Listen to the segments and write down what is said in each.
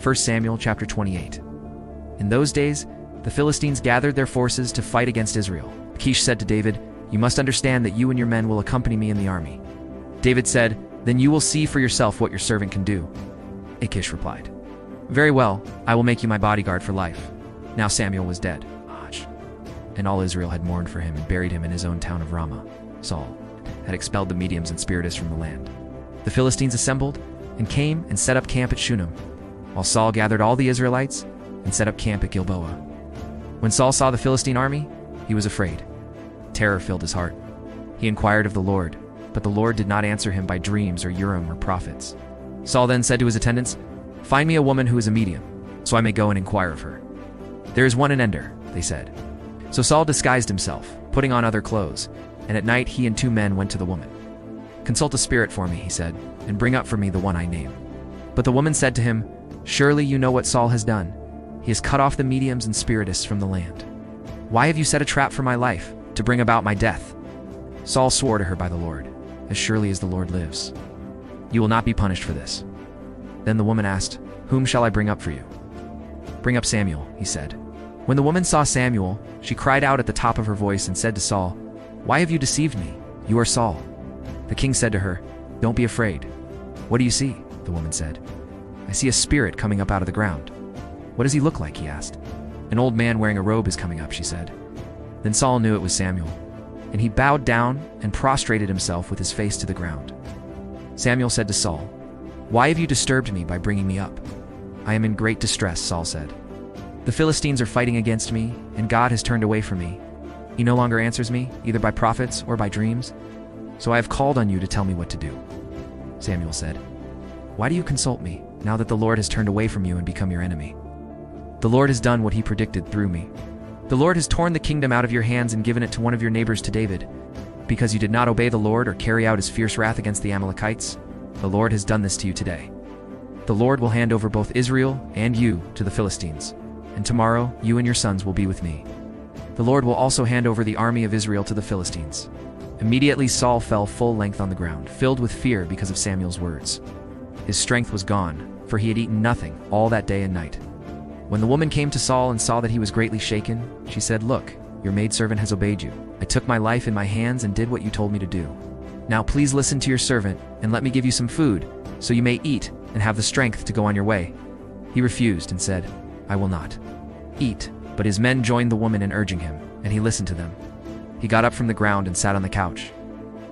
1 Samuel chapter 28. In those days, the Philistines gathered their forces to fight against Israel. Achish said to David, "You must understand that you and your men will accompany me in the army." David said, "Then you will see for yourself what your servant can do." Achish replied, "Very well, I will make you my bodyguard for life." Now Samuel was dead, and all Israel had mourned for him and buried him in his own town of Ramah. Saul had expelled the mediums and spiritists from the land. The Philistines assembled and came and set up camp at Shunem, while Saul gathered all the Israelites and set up camp at Gilboa. When Saul saw the Philistine army, he was afraid. Terror filled his heart. He inquired of the Lord, but the Lord did not answer him by dreams or Urim or prophets. Saul then said to his attendants, "Find me a woman who is a medium, so I may go and inquire of her." "There is one in Endor," they said. So Saul disguised himself, putting on other clothes, and at night he and 2 men went to the woman. "Consult a spirit for me," he said, "and bring up for me the one I name." But the woman said to him, "Surely you know what Saul has done. He has cut off the mediums and spiritists from the land. Why have you set a trap for my life, to bring about my death?" Saul swore to her by the Lord, "As surely as the Lord lives, you will not be punished for this." Then the woman asked, "Whom shall I bring up for you?" "Bring up Samuel," he said. When the woman saw Samuel, she cried out at the top of her voice and said to Saul, "Why have you deceived me? You are Saul." The king said to her, "Don't be afraid." "What do you see?" the woman said. "I see a spirit coming up out of the ground." "What does he look like?" he asked. "An old man wearing a robe is coming up," she said. Then Saul knew it was Samuel, and he bowed down and prostrated himself with his face to the ground. Samuel said to Saul, "Why have you disturbed me by bringing me up?" "I am in great distress," Saul said. "The Philistines are fighting against me, and God has turned away from me. He no longer answers me, either by prophets or by dreams. So I have called on you to tell me what to do." Samuel said, "Why do you consult me, now that the Lord has turned away from you and become your enemy? The Lord has done what he predicted through me. The Lord has torn the kingdom out of your hands and given it to one of your neighbors, to David. Because you did not obey the Lord or carry out his fierce wrath against the Amalekites, the Lord has done this to you today. The Lord will hand over both Israel and you to the Philistines, and tomorrow you and your sons will be with me. The Lord will also hand over the army of Israel to the Philistines." Immediately Saul fell full length on the ground, filled with fear because of Samuel's words. His strength was gone, for he had eaten nothing all that day and night. When the woman came to Saul and saw that he was greatly shaken, she said, "Look, your maidservant has obeyed you. I took my life in my hands and did what you told me to do. Now please listen to your servant, and let me give you some food, so you may eat and have the strength to go on your way." He refused and said, "I will not eat." But his men joined the woman in urging him, and he listened to them. He got up from the ground and sat on the couch.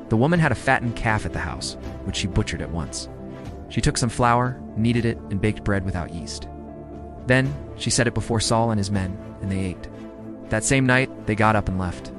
The woman had a fattened calf at the house, which she butchered at once. She took some flour, kneaded it, and baked bread without yeast. Then she set it before Saul and his men, and they ate. That same night they got up and left.